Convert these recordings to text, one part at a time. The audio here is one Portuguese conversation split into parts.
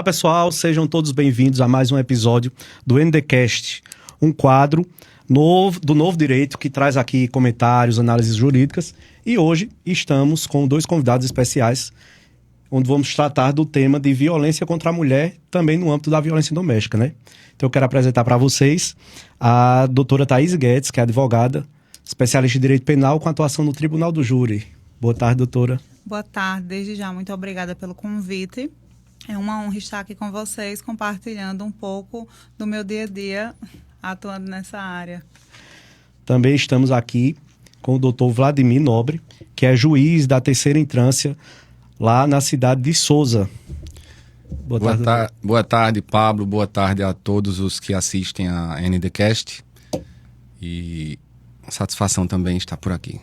Olá pessoal, sejam todos bem-vindos a mais um episódio do NDcast, um quadro do Novo Direito que traz aqui comentários, análises jurídicas, e hoje estamos com dois convidados especiais, onde vamos tratar do tema de violência contra a mulher, também no âmbito da violência doméstica, né? Então eu quero apresentar para vocês a doutora Thaís Guedes, que é advogada, especialista em direito penal com atuação no Tribunal do Júri. Boa tarde, doutora. Boa tarde, desde já, muito obrigada pelo convite. É uma honra estar aqui com vocês, compartilhando um pouco do meu dia a dia atuando nessa área. Também estamos aqui com o doutor Vladimir Nobre, que é juiz da terceira instância lá na cidade de Souza. Boa tarde, Pablo. Boa tarde a todos os que assistem a NDcast. E satisfação também estar por aqui.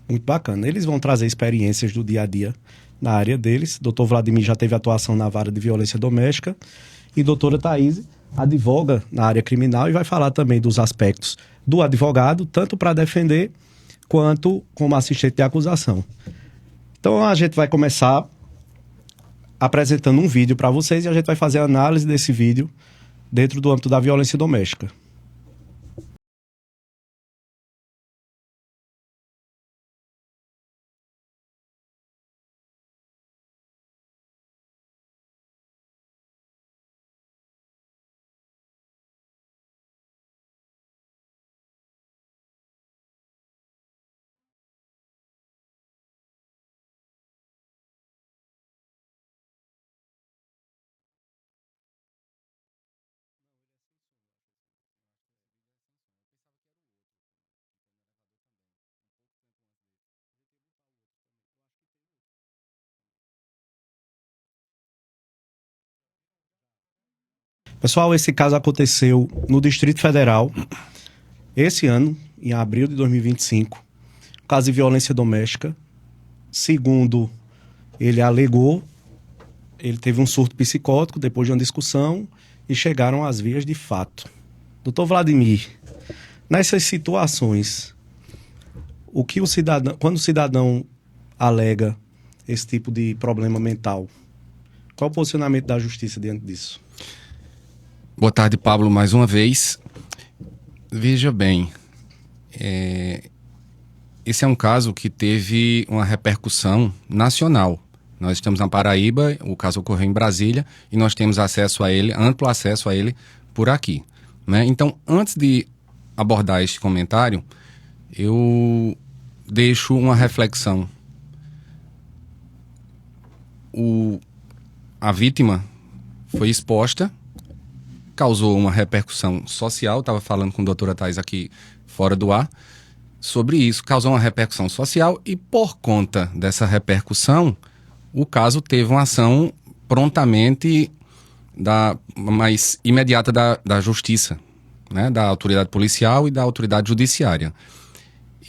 Muito bacana. Eles vão trazer experiências do dia a dia na área deles. Doutor Vladimir já teve atuação na vara de violência doméstica e doutora Thaís advoga na área criminal e vai falar também dos aspectos do advogado, tanto para defender quanto como assistente de acusação. Então a gente vai começar apresentando um vídeo para vocês e a gente vai fazer a análise desse vídeo dentro do âmbito da violência doméstica. Pessoal, esse caso aconteceu no Distrito Federal, esse ano, em abril de 2025. Caso de violência doméstica. Segundo ele alegou, ele teve um surto psicótico depois de uma discussão e chegaram às vias de fato. Doutor Vladimir, nessas situações, quando o cidadão alega esse tipo de problema mental, qual o posicionamento da justiça diante disso? Boa tarde, Pablo, mais uma vez. Veja bem, esse é um caso que teve uma repercussão nacional. Nós estamos na Paraíba, o caso ocorreu em Brasília e nós temos acesso a ele, amplo acesso a ele por aqui, né? Então, antes de abordar este comentário, eu deixo uma reflexão. A vítima foi exposta, causou uma repercussão social, estava falando com a doutora Thaís aqui fora do ar, sobre isso, causou uma repercussão social e por conta dessa repercussão, o caso teve uma ação prontamente, mais imediata da justiça, né, da autoridade policial e da autoridade judiciária.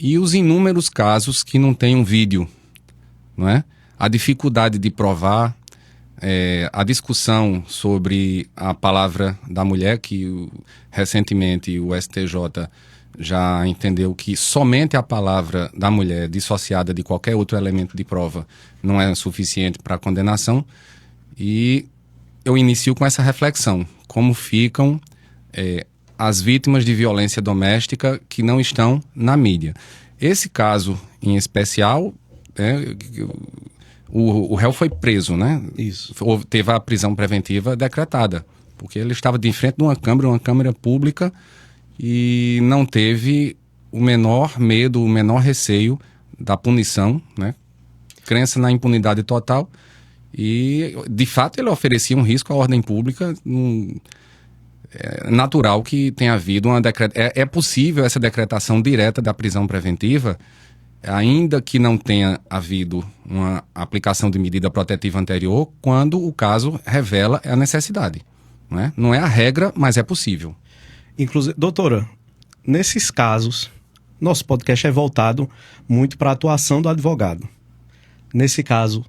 E os inúmeros casos que não tem um vídeo, não é? A dificuldade de provar, a discussão sobre a palavra da mulher, que recentemente o STJ já entendeu que somente a palavra da mulher, dissociada de qualquer outro elemento de prova, não é suficiente para a condenação. E eu inicio com essa reflexão: como ficam as vítimas de violência doméstica que não estão na mídia? Esse caso em especial, o réu foi preso, né? Isso. Teve a prisão preventiva decretada, porque ele estava de frente de uma câmara pública e não teve o menor medo, o menor receio da punição, né? Crença na impunidade total e, de fato, ele oferecia um risco à ordem pública. É natural que tenha havido uma é possível essa decretação direta da prisão preventiva, ainda que não tenha havido uma aplicação de medida protetiva anterior, quando o caso revela a necessidade, não é? Não é a regra, mas é possível. Inclusive, doutora, nesses casos, nosso podcast é voltado muito para a atuação do advogado. Nesse caso,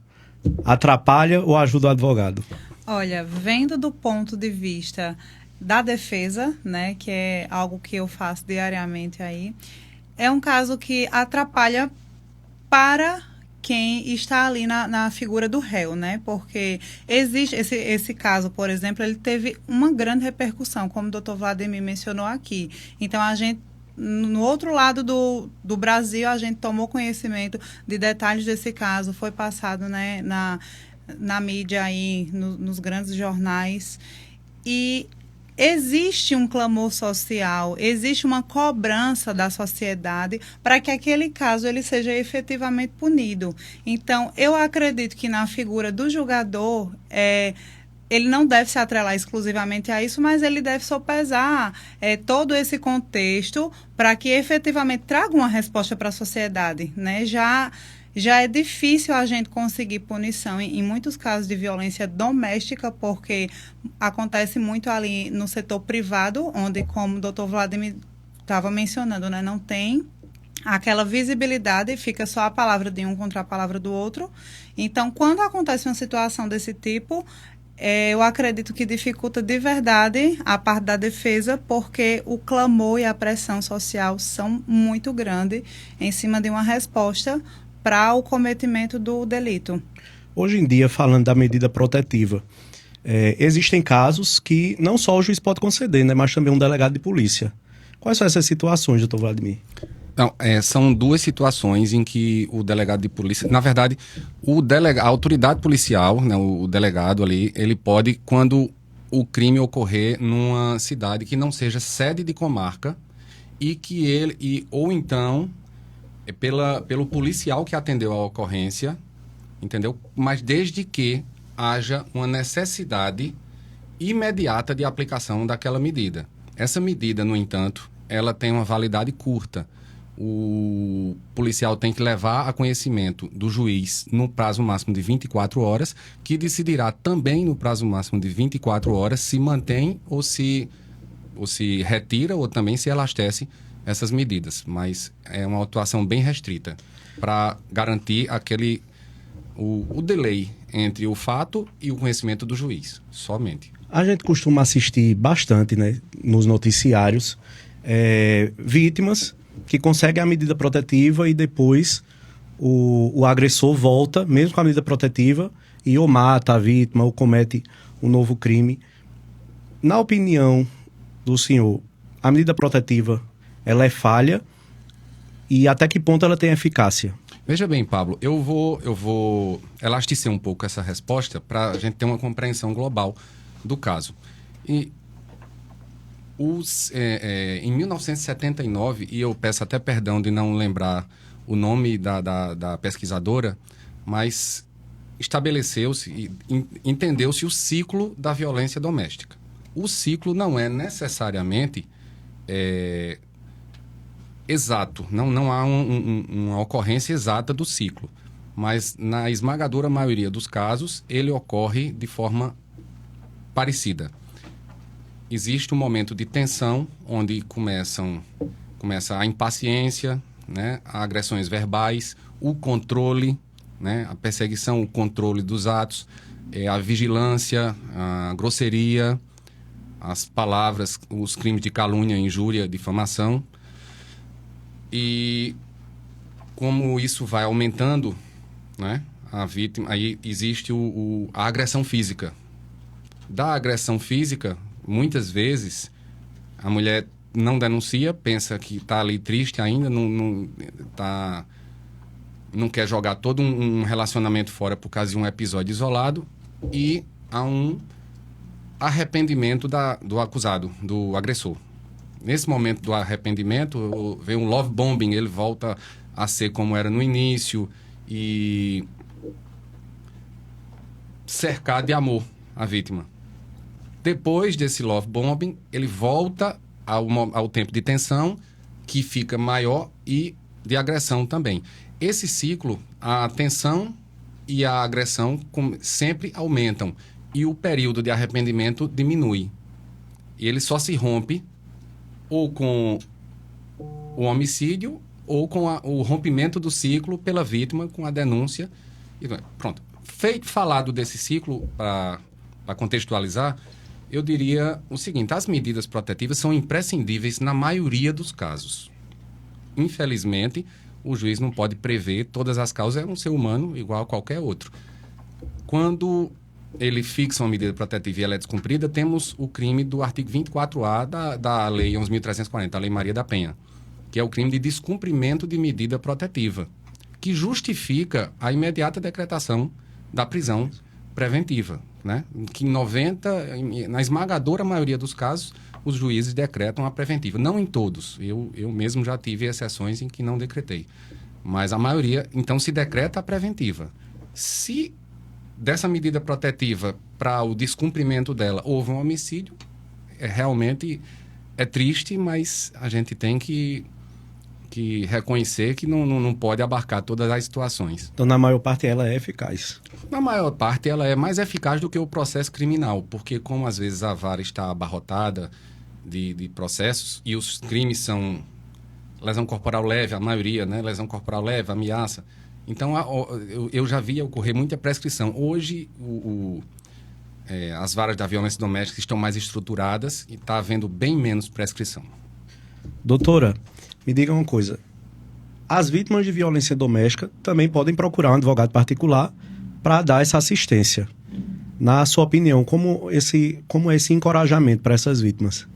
atrapalha ou ajuda o advogado? Olha, vendo do ponto de vista da defesa, né, que é algo que eu faço diariamente aí, é um caso que atrapalha para quem está ali na figura do réu, né? Porque existe esse caso, por exemplo, ele teve uma grande repercussão, como o doutor Vladimir mencionou aqui. Então, a gente, no outro lado do Brasil, a gente tomou conhecimento de detalhes desse caso, foi passado, né, na mídia aí, nos grandes jornais, e existe um clamor social, existe uma cobrança da sociedade para que aquele caso ele seja efetivamente punido. Então, eu acredito que na figura do julgador, ele não deve se atrelar exclusivamente a isso, mas ele deve sopesar todo esse contexto para que efetivamente traga uma resposta para a sociedade, né? Já é difícil a gente conseguir punição em muitos casos de violência doméstica, porque acontece muito ali no setor privado, onde, como o doutor Vladimir estava mencionando, né, não tem aquela visibilidade, fica só a palavra de um contra a palavra do outro. Então, quando acontece uma situação desse tipo, eu acredito que dificulta de verdade a parte da defesa, porque o clamor e a pressão social são muito grandes em cima de uma resposta para o cometimento do delito. Hoje em dia, falando da medida protetiva, existem casos que não só o juiz pode conceder, né, mas também um delegado de polícia. Quais são essas situações, doutor Vladimir? Não, são duas situações em que o delegado de polícia... Na verdade, a autoridade policial, né, o delegado ali, ele pode, quando o crime ocorrer numa cidade que não seja sede de comarca e que ou então... pelo policial que atendeu a ocorrência, entendeu? Mas desde que haja uma necessidade imediata de aplicação daquela medida. Essa medida, no entanto, ela tem uma validade curta. O policial tem que levar a conhecimento do juiz no prazo máximo de 24 horas, que decidirá também no prazo máximo de 24 horas se mantém ou se retira ou também se elastece essas medidas, mas é uma atuação bem restrita para garantir o delay entre o fato e o conhecimento do juiz, somente. A gente costuma assistir bastante, né, nos noticiários, vítimas que conseguem a medida protetiva e depois o agressor volta, mesmo com a medida protetiva, e ou mata a vítima ou comete um novo crime. Na opinião do senhor, a medida protetiva ela é falha e até que ponto ela tem eficácia? Veja bem, Pablo, eu vou elasticer um pouco essa resposta para a gente ter uma compreensão global do caso. Em 1979, e eu peço até perdão de não lembrar o nome da pesquisadora, mas estabeleceu-se e entendeu-se o ciclo da violência doméstica. O ciclo não é necessariamente... exato, não há uma ocorrência exata do ciclo, mas na esmagadora maioria dos casos ele ocorre de forma parecida. Existe um momento de tensão onde começa a impaciência, né, agressões verbais, o controle, né, a perseguição, o controle dos atos, a vigilância, a grosseria, as palavras, os crimes de calúnia, injúria, difamação. E como isso vai aumentando, né, a vítima, aí existe a agressão física. Da agressão física, muitas vezes, a mulher não denuncia, pensa que está ali triste ainda, não quer jogar todo um relacionamento fora por causa de um episódio isolado, e há um arrependimento do acusado, do agressor. Nesse momento do arrependimento, vem um love bombing, ele volta a ser como era no início e cercar de amor a vítima. Depois desse love bombing, ele volta ao tempo de tensão, que fica maior, e de agressão também. Esse ciclo, a tensão e a agressão sempre aumentam e o período de arrependimento diminui. E ele só se rompe ou com o homicídio ou com o rompimento do ciclo pela vítima, com a denúncia. E pronto. Falado desse ciclo, para contextualizar, eu diria o seguinte: as medidas protetivas são imprescindíveis na maioria dos casos. Infelizmente, o juiz não pode prever todas as causas, é um ser humano igual a qualquer outro. Quando ele fixa uma medida protetiva e ela é descumprida, temos o crime do artigo 24A da Lei 11.340, a Lei Maria da Penha, que é o crime de descumprimento de medida protetiva, que justifica a imediata decretação da prisão preventiva, né? Que na esmagadora maioria dos casos, os juízes decretam a preventiva. Não em todos. Eu mesmo já tive exceções em que não decretei. Mas a maioria, então, se decreta a preventiva. Se dessa medida protetiva para o descumprimento dela houve um homicídio, realmente é triste, mas a gente tem que reconhecer que não pode abarcar todas as situações. Então, na maior parte, ela é eficaz. Na maior parte, ela é mais eficaz do que o processo criminal, porque como às vezes a vara está abarrotada de processos e os crimes são lesão corporal leve, a maioria, né? Lesão corporal leve, ameaça. Então, eu já vi ocorrer muita prescrição. Hoje, as varas da violência doméstica estão mais estruturadas e está havendo bem menos prescrição. Doutora, me diga uma coisa. As vítimas de violência doméstica também podem procurar um advogado particular para dar essa assistência. Na sua opinião, como é esse encorajamento para essas vítimas?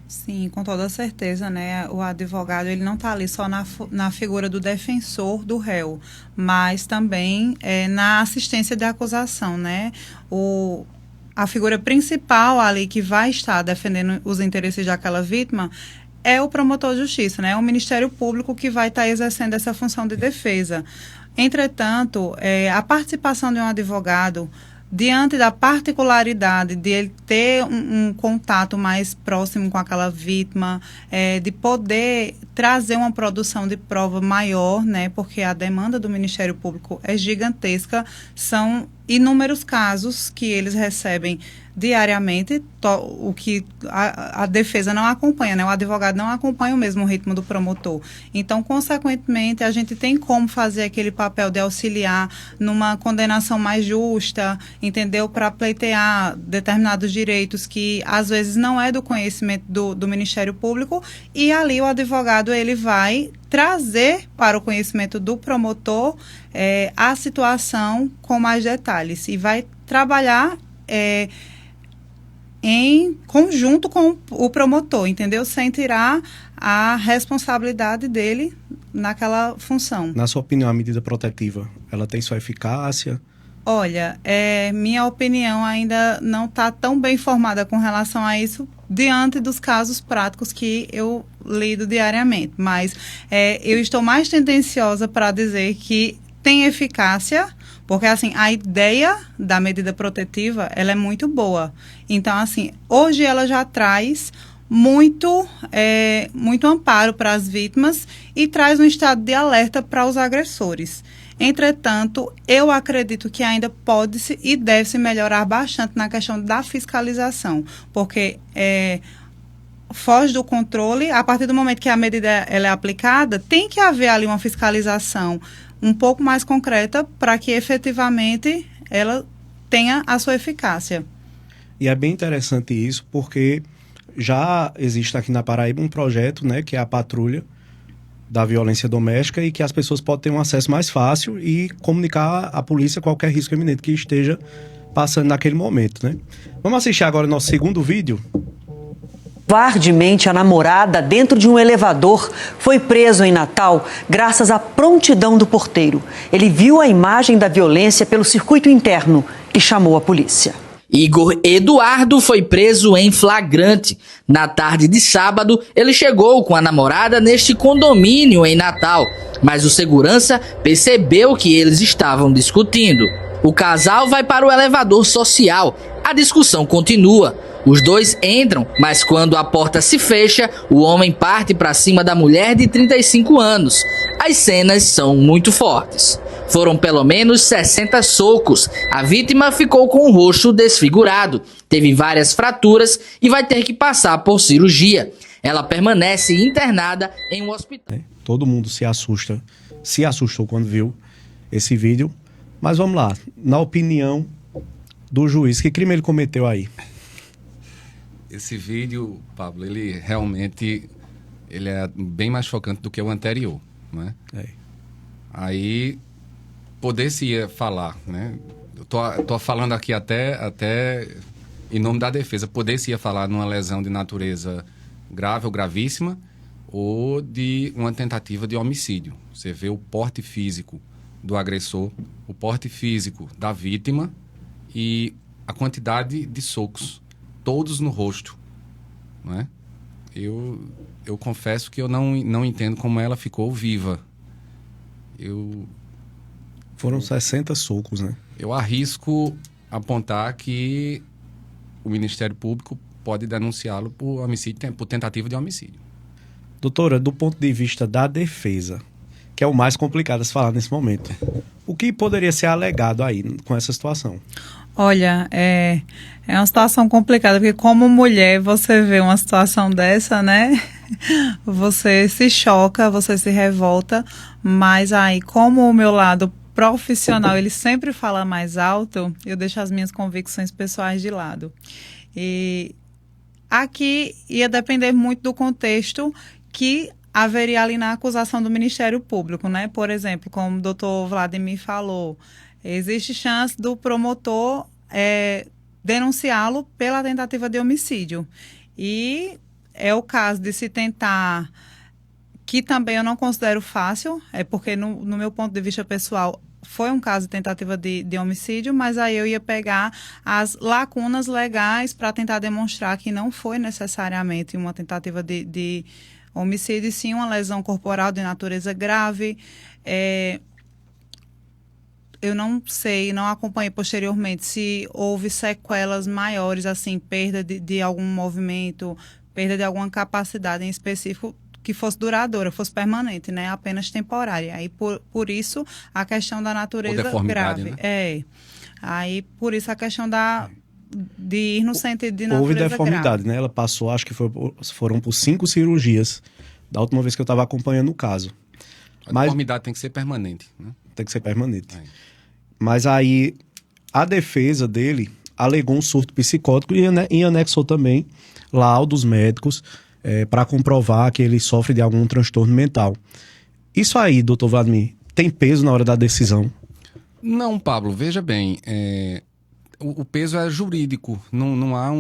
Sim, com toda certeza, né? O advogado, ele não está ali só na figura do defensor do réu, mas também na assistência de acusação, né? A figura principal ali que vai estar defendendo os interesses daquela vítima é o promotor de justiça, né? É o Ministério Público que vai estar exercendo essa função de defesa. Entretanto, a participação de um advogado, diante da particularidade de ele ter um contato mais próximo com aquela vítima, de poder trazer uma produção de prova maior, né? Porque a demanda do Ministério Público é gigantesca, são inúmeros casos que eles recebem diariamente, o que a defesa não acompanha, né? O advogado não acompanha o mesmo ritmo do promotor. Então, consequentemente, a gente tem como fazer aquele papel de auxiliar numa condenação mais justa, entendeu? Para pleitear determinados direitos que, às vezes, não é do conhecimento do Ministério Público, e ali o advogado, ele vai trazer para o conhecimento do promotor a situação com mais detalhes e vai trabalhar em conjunto com o promotor, entendeu? Sem tirar a responsabilidade dele naquela função. Na sua opinião, a medida protetiva, ela tem sua eficácia? Olha, minha opinião ainda não está tão bem formada com relação a isso, diante dos casos práticos que eu lido diariamente. Mas eu estou mais tendenciosa para dizer que tem eficácia, porque, assim, a ideia da medida protetiva, ela é muito boa. Então, assim, hoje ela já traz muito amparo para as vítimas e traz um estado de alerta para os agressores. Entretanto, eu acredito que ainda pode-se e deve-se melhorar bastante na questão da fiscalização, porque foge do controle. A partir do momento que a medida ela é aplicada, tem que haver ali uma fiscalização um pouco mais concreta para que efetivamente ela tenha a sua eficácia. E é bem interessante isso, porque já existe aqui na Paraíba um projeto, né, que é a Patrulha da Violência Doméstica, e que as pessoas podem ter um acesso mais fácil e comunicar à polícia qualquer risco iminente que esteja passando naquele momento, né? Vamos assistir agora o nosso segundo vídeo. Covardemente, a namorada dentro de um elevador foi preso em Natal graças à prontidão do porteiro. Ele viu a imagem da violência pelo circuito interno e chamou a polícia. Igor Eduardo foi preso em flagrante. Na tarde de sábado, ele chegou com a namorada neste condomínio em Natal, mas o segurança percebeu que eles estavam discutindo. O casal vai para o elevador social. A discussão continua. Os dois entram, mas quando a porta se fecha, o homem parte para cima da mulher de 35 anos. As cenas são muito fortes. Foram pelo menos 60 socos. A vítima ficou com o rosto desfigurado, teve várias fraturas e vai ter que passar por cirurgia. Ela permanece internada em um hospital. Todo mundo se assustou quando viu esse vídeo. Mas vamos lá, na opinião do juiz, que crime ele cometeu aí? Esse vídeo, Pablo, ele realmente é bem mais chocante do que o anterior, né? Aí poder-se falar, né? Eu tô falando aqui até em nome da defesa, poder-se falar numa lesão de natureza grave ou gravíssima ou de uma tentativa de homicídio. Você vê o porte físico do agressor, o porte físico da vítima e a quantidade de socos, todos no rosto, não é? Eu confesso que eu não entendo como ela ficou viva. Foram 60 socos, né? Eu arrisco apontar que o Ministério Público pode denunciá-lo por homicídio, por tentativa de homicídio. Doutora, do ponto de vista da defesa, que é o mais complicado a se falar nesse momento, o que poderia ser alegado aí com essa situação? Olha, é uma situação complicada, porque como mulher você vê uma situação dessa, né? Você se choca, você se revolta, mas aí como o meu lado profissional, ele sempre fala mais alto, eu deixo as minhas convicções pessoais de lado. E aqui ia depender muito do contexto que haveria ali na acusação do Ministério Público, né? Por exemplo, como o doutor Vladimir falou, existe chance do promotor denunciá-lo pela tentativa de homicídio. E é o caso de se tentar, que também eu não considero fácil, porque no meu ponto de vista pessoal foi um caso de tentativa de homicídio, mas aí eu ia pegar as lacunas legais para tentar demonstrar que não foi necessariamente uma tentativa de homicídio, e sim uma lesão corporal de natureza grave. Eu não sei, não acompanhei posteriormente se houve sequelas maiores, assim, perda de algum movimento, perda de alguma capacidade em específico que fosse duradoura, fosse permanente, né? Apenas temporária. Aí, por isso, a questão da natureza grave. Né? Aí, por isso, a questão de ir no sentido de natureza houve deformidade, grave. né? Ela passou, acho que foram por 5 cirurgias, da última vez que eu estava acompanhando o caso. A deformidade tem que ser permanente, né? Tem que ser permanente. Mas aí, a defesa dele alegou um surto psicótico e anexou também laudos médicos para comprovar que ele sofre de algum transtorno mental. Isso aí, doutor Vladimir, tem peso na hora da decisão? Não, Pablo, veja bem, o peso é jurídico, não há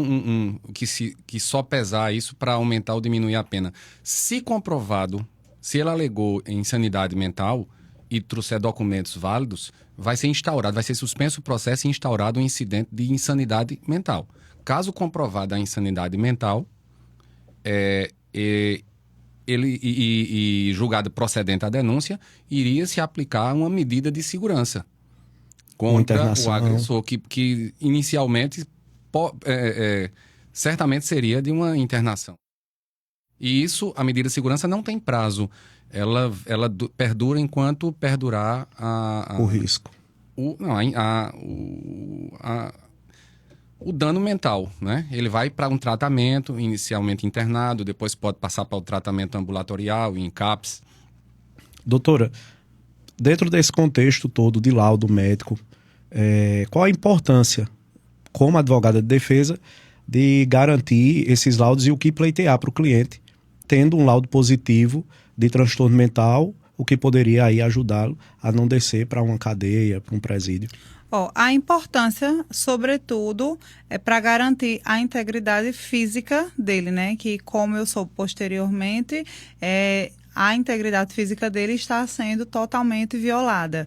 que só pesar isso para aumentar ou diminuir a pena. Se comprovado, se ele alegou insanidade mental e trouxer documentos válidos, vai ser instaurado, vai ser suspenso o processo e instaurado um incidente de insanidade mental. Caso comprovada a insanidade mental, julgado procedente a denúncia, iria se aplicar uma medida de segurança contra o agressor, que inicialmente certamente seria de uma internação. E isso, a medida de segurança não tem prazo. Ela perdura enquanto perdurar o risco. O dano mental, né? Ele vai para um tratamento, inicialmente internado, depois pode passar para o tratamento ambulatorial, em CAPS. Doutora, dentro desse contexto todo de laudo médico, qual a importância, como advogada de defesa, de garantir esses laudos e o que pleitear para o cliente, tendo um laudo positivo de transtorno mental, o que poderia aí ajudá-lo a não descer para uma cadeia, para um presídio? A importância, sobretudo, é para garantir a integridade física dele, né? Que, como eu soube posteriormente, a integridade física dele está sendo totalmente violada.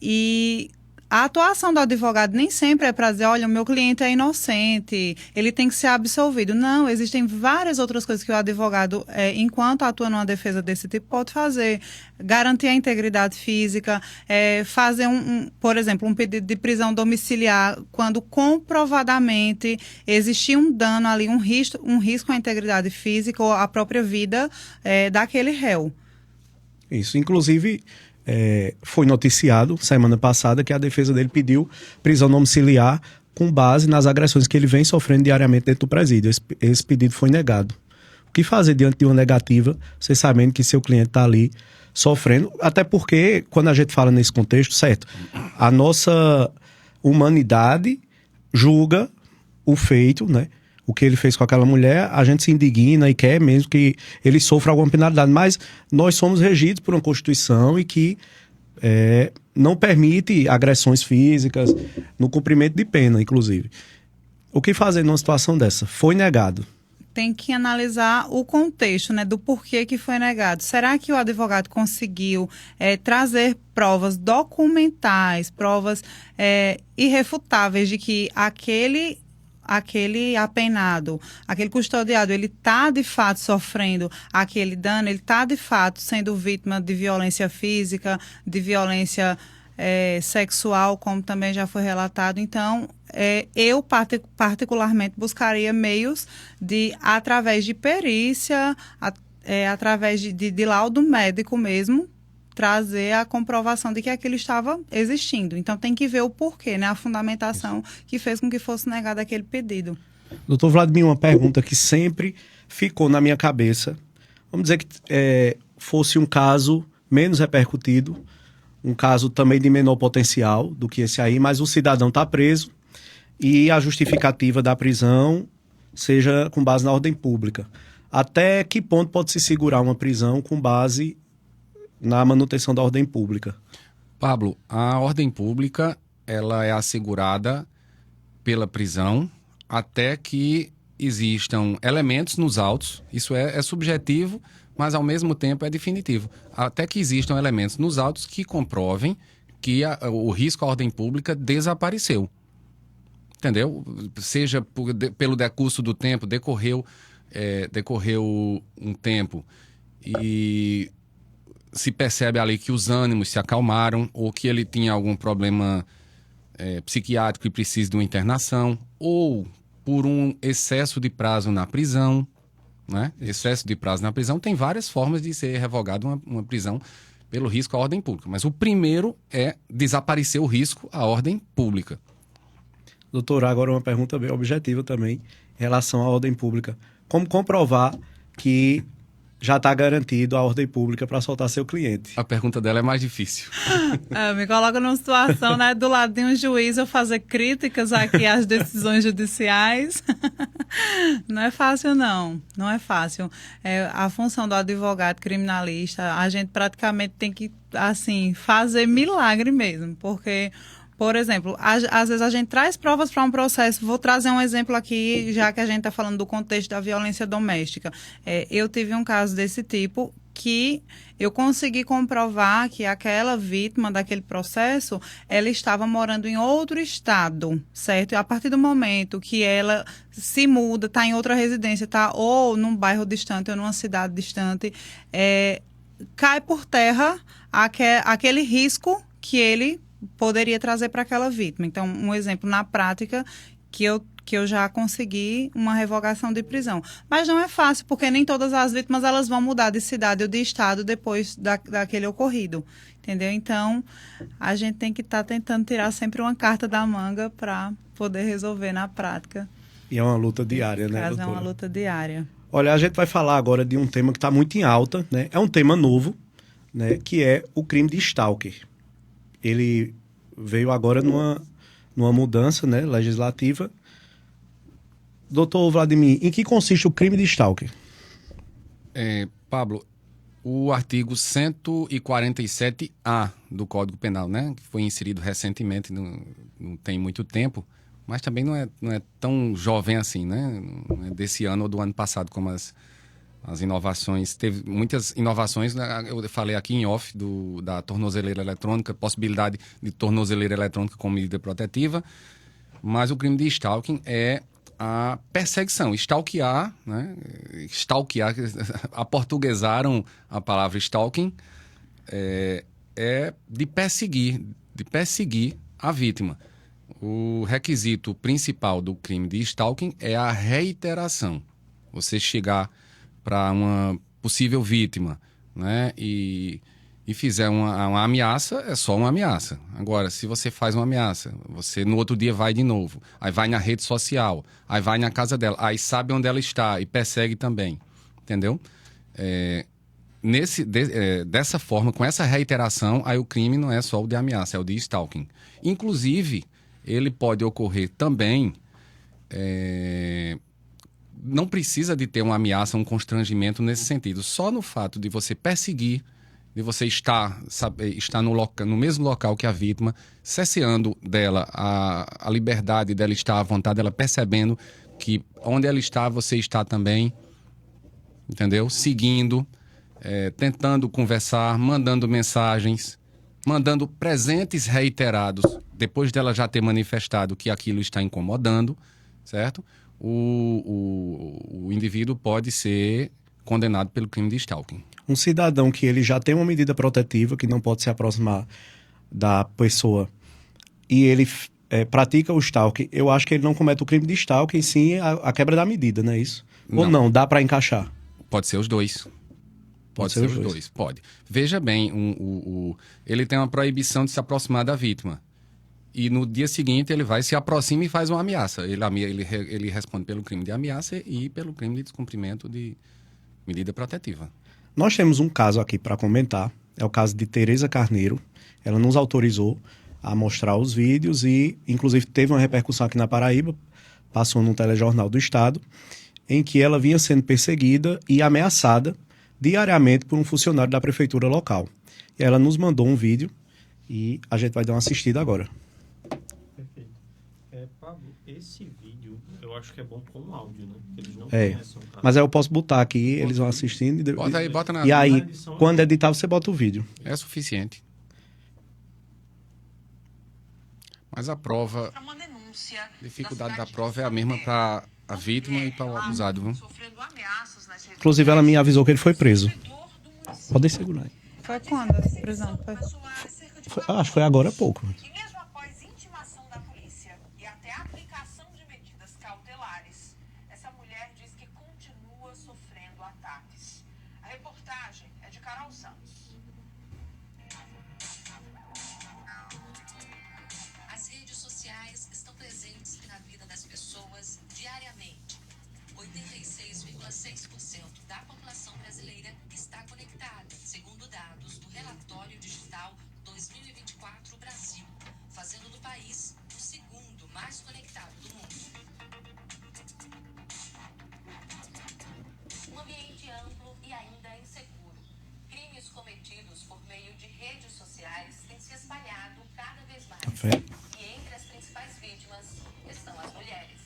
E a atuação do advogado nem sempre é para dizer, olha, o meu cliente é inocente, ele tem que ser absolvido. Não, existem várias outras coisas que o advogado, enquanto atua numa defesa desse tipo, pode fazer. Garantir a integridade física, fazer, por exemplo, um pedido de prisão domiciliar, quando comprovadamente existia um dano ali, um risco à integridade física ou à própria vida daquele réu. Isso, inclusive... foi noticiado semana passada que a defesa dele pediu prisão domiciliar com base nas agressões que ele vem sofrendo diariamente dentro do presídio. Esse pedido foi negado. O que fazer diante de uma negativa, você sabendo que seu cliente está ali sofrendo? Até porque, quando a gente fala nesse contexto, certo, a nossa humanidade julga o feito, né? O que ele fez com aquela mulher, a gente se indigna e quer mesmo que ele sofra alguma penalidade. Mas nós somos regidos por uma Constituição e que não permite agressões físicas no cumprimento de pena, inclusive. O que fazer numa situação dessa? Foi negado. Tem que analisar o contexto, né, do porquê que foi negado. Será que o advogado conseguiu trazer provas documentais, provas irrefutáveis de que aquele apenado, aquele custodiado, ele está de fato sofrendo aquele dano, ele está de fato sendo vítima de violência física, de violência sexual, como também já foi relatado. Então, eu particularmente buscaria meios de, através de perícia, através de laudo médico mesmo, trazer a comprovação de que aquilo estava existindo. Então, tem que ver o porquê, né? A fundamentação que fez com que fosse negado aquele pedido. Doutor Vladimir, uma pergunta que sempre ficou na minha cabeça. Vamos dizer que fosse um caso menos repercutido, um caso também de menor potencial do que esse aí, mas o cidadão está preso e a justificativa da prisão seja com base na ordem pública. Até que ponto pode se segurar uma prisão com base na manutenção da ordem pública? Pablo, a ordem pública ela é assegurada pela prisão até que existam elementos nos autos. Isso é subjetivo, mas ao mesmo tempo é definitivo. Até que existam elementos nos autos que comprovem que o risco à ordem pública desapareceu. Entendeu? Seja pelo decurso do tempo, decorreu um tempo e se percebe ali que os ânimos se acalmaram ou que ele tinha algum problema psiquiátrico e precisa de uma internação, ou por um excesso de prazo na prisão, né? Excesso de prazo na prisão tem várias formas de ser revogada uma prisão pelo risco à ordem pública. Mas o primeiro é desaparecer o risco à ordem pública. Doutor, agora uma pergunta bem objetiva também em relação à ordem pública. Como comprovar que já está garantido a ordem pública para soltar seu cliente? A pergunta dela é mais difícil. Me coloca numa situação, né, do lado de um juiz, eu fazer críticas aqui às decisões judiciais. Não é fácil, não. Não é fácil. A função do advogado criminalista, a gente praticamente tem que, assim, fazer milagre mesmo, porque... Por exemplo, às vezes a gente traz provas para um processo. Vou trazer um exemplo aqui, já que a gente está falando do contexto da violência doméstica. Eu tive um caso desse tipo que eu consegui comprovar que aquela vítima daquele processo, ela estava morando em outro estado, certo? E a partir do momento que ela se muda, está em outra residência, está ou num bairro distante ou numa cidade distante, cai por terra aquele risco que ele poderia trazer para aquela vítima. Então, um exemplo na prática que eu já consegui uma revogação de prisão. Mas não é fácil, porque nem todas as vítimas elas vão mudar de cidade ou de estado depois daquele ocorrido, entendeu? Então, a gente tem que estar tentando tirar sempre uma carta da manga para poder resolver na prática. E é uma luta diária, né, doutora? doutora? É uma luta diária. Olha, a gente vai falar agora de um tema que está muito em alta, né? É um tema novo, né? Que é o crime de stalker. Ele veio agora numa mudança, né, legislativa. Doutor Vladimir, em que consiste o crime de stalker? Pablo, o artigo 147A do Código Penal, né, que foi inserido recentemente, não tem muito tempo, mas também não é tão jovem assim, né? Não é desse ano ou do ano passado, como as inovações. Teve muitas inovações, né? Eu falei aqui em off da tornozeleira eletrônica, possibilidade de tornozeleira eletrônica como medida protetiva, mas o crime de stalking é a perseguição, stalkear, né? Stalkear, aportuguesaram a palavra stalking, é de perseguir a vítima. O requisito principal do crime de stalking é a reiteração. Você chegar para uma possível vítima, né, e fizer uma ameaça, é só uma ameaça. Agora, se você faz uma ameaça, você no outro dia vai de novo, aí vai na rede social, aí vai na casa dela, aí sabe onde ela está e persegue também, entendeu? Dessa forma, com essa reiteração, aí o crime não é só o de ameaça, é o de stalking. Inclusive, ele pode ocorrer também... Não precisa de ter uma ameaça, um constrangimento nesse sentido. Só no fato de você perseguir, de você estar no mesmo local que a vítima, cerceando dela a liberdade dela estar à vontade, ela percebendo que onde ela está, você está também, entendeu? Seguindo, tentando conversar, mandando mensagens, mandando presentes reiterados, depois dela já ter manifestado que aquilo está incomodando, certo? O indivíduo pode ser condenado pelo crime de stalking. Um cidadão que ele já tem uma medida protetiva, que não pode se aproximar da pessoa, e ele pratica o stalking, eu acho que ele não comete o crime de stalking, sim a quebra da medida, não é isso? Não. Ou não, dá para encaixar? Pode ser os dois. Pode ser os dois. Pode. Veja bem, ele tem uma proibição de se aproximar da vítima. E no dia seguinte ele vai, se aproxima e faz uma ameaça. Ele responde pelo crime de ameaça e pelo crime de descumprimento de medida protetiva. Nós temos um caso aqui para comentar, é o caso de Tereza Carneiro. Ela nos autorizou a mostrar os vídeos e, inclusive, teve uma repercussão aqui na Paraíba, passou num telejornal do Estado, em que ela vinha sendo perseguida e ameaçada diariamente por um funcionário da prefeitura local. E ela nos mandou um vídeo e a gente vai dar uma assistida agora. Perfeito. Pablo, esse vídeo eu acho que é bom com áudio, né? Eles não É, conhecem o caso. mas aí eu posso botar aqui, eles vão assistindo. Bota aí, bota na... E aí, na edição, quando editar, você bota o vídeo. É suficiente. Mas a prova, Uma denúncia a dificuldade da prova é a mesma para a vítima e para o acusado, viu? sofrendo ameaças nas redes Inclusive, ela me avisou que ele foi preso. sociais do município. Pode segurar aí. Foi quando essa prisão? Foi... Passou há cerca de Acho que foi agora há pouco. E mesmo após intimação da polícia e até a aplicação de medidas cautelares, essa mulher diz que continua sofrendo ataques. A reportagem é de Carol Santos. As redes sociais estão presentes na vida das pessoas diariamente. 86,6% da população brasileira está conectada, segundo dados do Relatório Digital 2024 Brasil, fazendo do país o segundo mais conectado do mundo. Um ambiente amplo e ainda inseguro. Crimes cometidos por meio de redes sociais têm se espalhado cada vez mais. Café. E entre as principais vítimas estão as mulheres.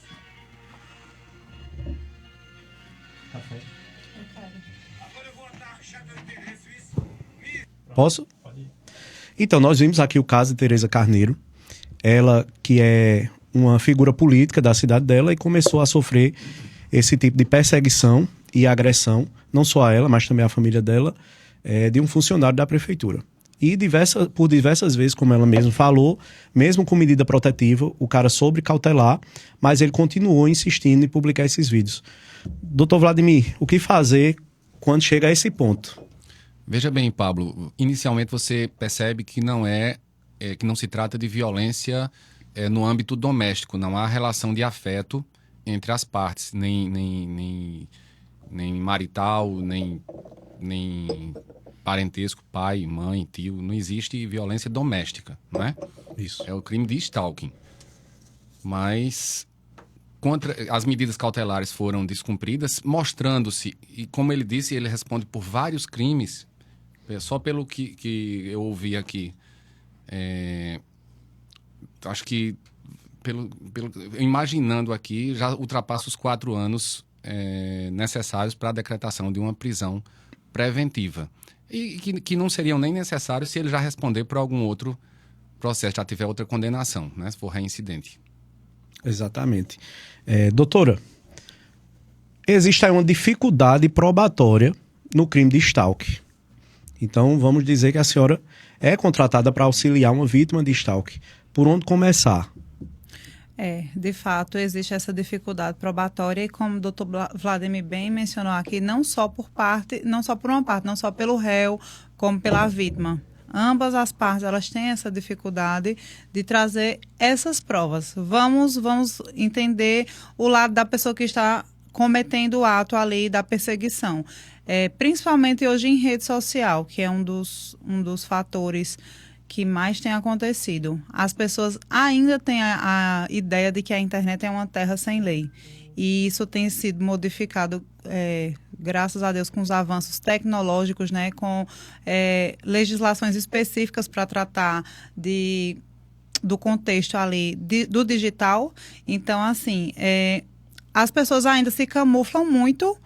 Posso? Então, nós vimos aqui o caso de Tereza Carneiro. Ela, que é uma figura política da cidade dela, e começou a sofrer esse tipo de perseguição e agressão, não só a ela, mas também a família dela, de um funcionário da prefeitura. E por diversas vezes, como ela mesma falou, mesmo com medida protetiva, o cara soube cautelar, mas ele continuou insistindo em publicar esses vídeos. Doutor Vladimir, o que fazer quando chega a esse ponto? Veja bem, Pablo, inicialmente você percebe que que não se trata de violência no âmbito doméstico, não há relação de afeto entre as partes, nem marital, nem parentesco, pai, mãe, tio, não existe violência doméstica, não é? Isso. É o crime de stalking. Mas as medidas cautelares foram descumpridas, mostrando-se, e como ele disse, ele responde por vários crimes, só pelo que eu ouvi aqui. Acho que, imaginando aqui, já ultrapassa os 4 anos necessários para a decretação de uma prisão preventiva. E que não seriam nem necessários se ele já responder por algum outro processo, já tiver outra condenação, né, se for reincidente. Exatamente. Doutora, existe aí uma dificuldade probatória no crime de stalking. Então, vamos dizer que a senhora é contratada para auxiliar uma vítima de stalking. Por onde começar? De fato, existe essa dificuldade probatória e, como o doutor Vladimir bem mencionou aqui, não só por uma parte, não só pelo réu, como pela vítima. Ambas as partes, elas têm essa dificuldade de trazer essas provas. Vamos entender o lado da pessoa que está cometendo o ato ali da perseguição. Principalmente hoje em rede social, que é um dos fatores que mais tem acontecido. As pessoas ainda têm a ideia de que a internet é uma terra sem lei. E isso tem sido modificado graças a Deus, com os avanços tecnológicos, né, com legislações específicas para tratar do contexto ali do digital. Então, assim, as pessoas ainda se camuflam muito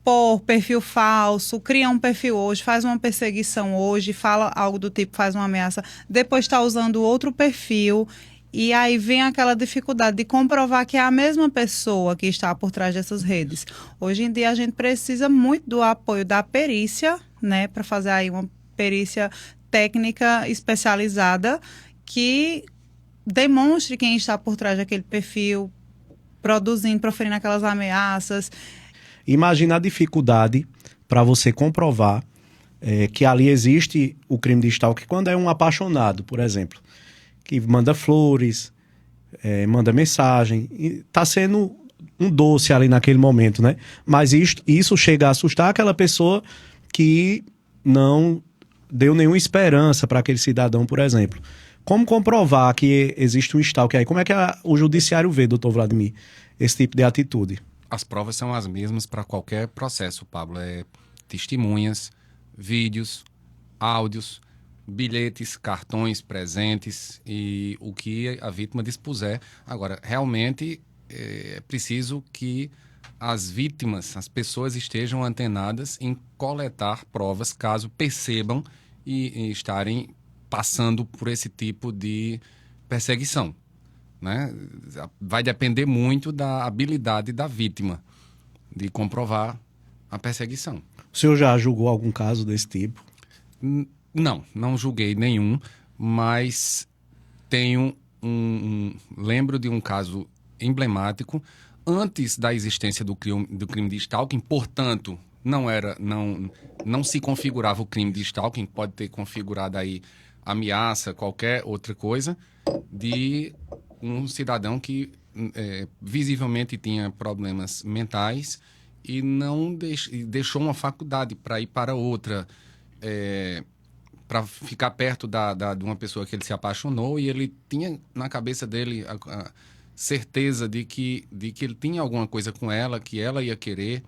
por perfil falso, cria um perfil hoje, faz uma perseguição hoje, fala algo do tipo, faz uma ameaça, depois está usando outro perfil. E aí vem aquela dificuldade de comprovar que é a mesma pessoa que está por trás dessas redes. Hoje em dia a gente precisa muito do apoio da perícia, né, para fazer aí uma perícia técnica especializada que demonstre quem está por trás daquele perfil, produzindo, proferindo aquelas ameaças. Imagina a dificuldade para você comprovar que ali existe o crime de stalking quando é um apaixonado, por exemplo, que manda flores, manda mensagem, está sendo um doce ali naquele momento, né? Mas isso chega a assustar aquela pessoa que não deu nenhuma esperança para aquele cidadão, por exemplo. Como comprovar que existe um stalking aí? Como é que o judiciário vê, doutor Vladimir, esse tipo de atitude? As provas são as mesmas para qualquer processo, Pablo. Testemunhas, vídeos, áudios, bilhetes, cartões, presentes e o que a vítima dispuser. Agora, realmente é preciso que as vítimas, as pessoas estejam antenadas em coletar provas caso percebam e estarem passando por esse tipo de perseguição, né? Vai depender muito da habilidade da vítima de comprovar a perseguição. O senhor já julgou algum caso desse tipo? Não julguei nenhum, mas tenho lembro de um caso emblemático antes da existência do crime de stalking, portanto, não se configurava o crime de stalking, pode ter configurado aí ameaça, qualquer outra coisa, de um cidadão que visivelmente tinha problemas mentais e não deixou uma faculdade para ir para outra, para ficar perto de uma pessoa que ele se apaixonou, e ele tinha na cabeça dele a certeza de que ele tinha alguma coisa com ela, que ela ia querer,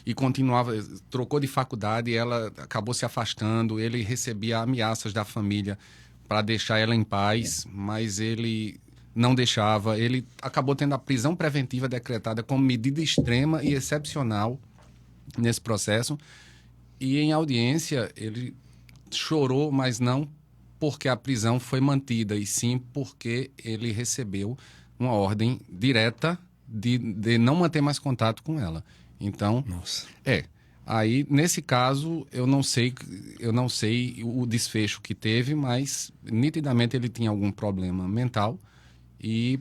e continuava, trocou de faculdade, ela acabou se afastando, ele recebia ameaças da família para deixar ela em paz, mas ele não deixava, ele acabou tendo a prisão preventiva decretada como medida extrema e excepcional nesse processo, e em audiência ele chorou, mas não porque a prisão foi mantida, e sim porque ele recebeu uma ordem direta de não manter mais contato com ela. Então, Nossa. Aí nesse caso eu não sei o desfecho que teve, mas nitidamente ele tinha algum problema mental e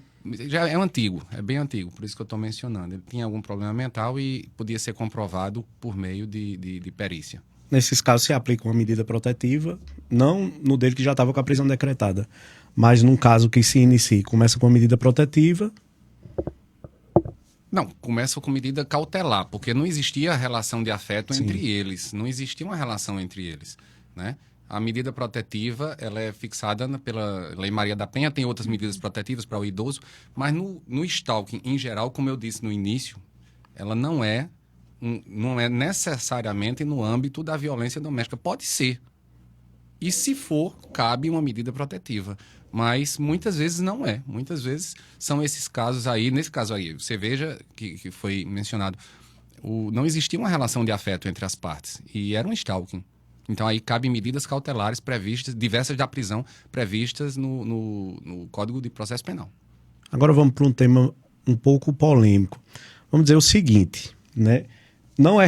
já é bem antigo, por isso que eu estou mencionando. Ele tinha algum problema mental e podia ser comprovado por meio de perícia. Nesses casos se aplica uma medida protetiva, não no dele que já estava com a prisão decretada, mas num caso que se inicie, começa com a medida protetiva. Não, começa com medida cautelar, porque não existia relação de afeto Sim. entre eles, não existia uma relação entre eles, né? A medida protetiva, ela é fixada pela Lei Maria da Penha, tem outras medidas protetivas para o idoso, mas no stalking, em geral, como eu disse no início, ela não é necessariamente no âmbito da violência doméstica. Pode ser. E se for, cabe uma medida protetiva. Mas muitas vezes não é. Muitas vezes são esses casos aí. Nesse caso aí, você veja que foi mencionado, não existia uma relação de afeto entre as partes. E era um stalking. Então aí cabe medidas cautelares previstas, diversas da prisão, previstas no Código de Processo Penal. Agora vamos para um tema um pouco polêmico. Vamos dizer o seguinte, né? Não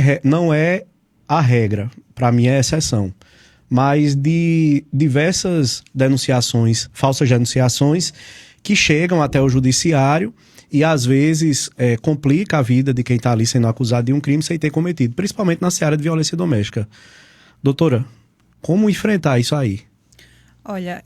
é a regra, para mim é a exceção. Mas de diversas denunciações, falsas denunciações, que chegam até o judiciário e às vezes complica a vida de quem está ali sendo acusado de um crime sem ter cometido, principalmente na seara de violência doméstica. Doutora, como enfrentar isso aí? Olha,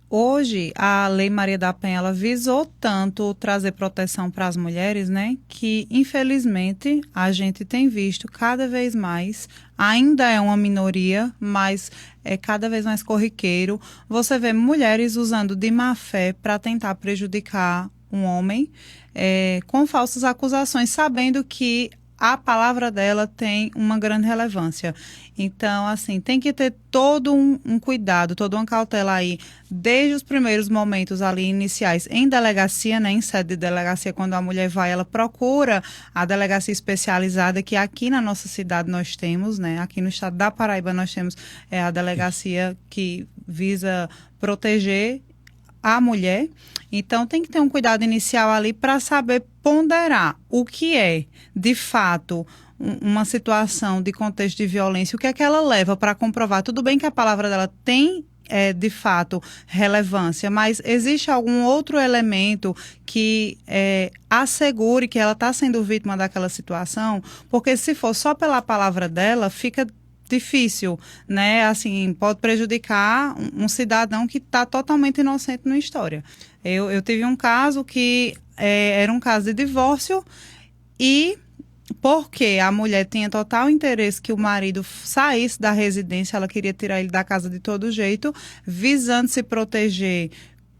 hoje a Lei Maria da Penha ela visou tanto trazer proteção para as mulheres, né, que infelizmente a gente tem visto cada vez mais, ainda é uma minoria, mas é cada vez mais corriqueiro, você vê mulheres usando de má fé para tentar prejudicar um homem com falsas acusações, sabendo que a palavra dela tem uma grande relevância. Então, assim, tem que ter todo um cuidado, toda uma cautela aí, desde os primeiros momentos ali iniciais em delegacia, né, em sede de delegacia, quando a mulher vai, ela procura a delegacia especializada, que aqui na nossa cidade nós temos, né, aqui no estado da Paraíba nós temos a delegacia que visa proteger a mulher. Então, tem que ter um cuidado inicial ali para saber ponderar o que é, de fato, uma situação de contexto de violência, o que é que ela leva para comprovar. Tudo bem que a palavra dela tem, de fato, relevância, mas existe algum outro elemento que assegure que ela está sendo vítima daquela situação? Porque se for só pela palavra dela, fica difícil, né? Assim, pode prejudicar um cidadão que está totalmente inocente na história. Eu tive um caso que era um caso de divórcio e porque a mulher tinha total interesse que o marido saísse da residência, ela queria tirar ele da casa de todo jeito, visando se proteger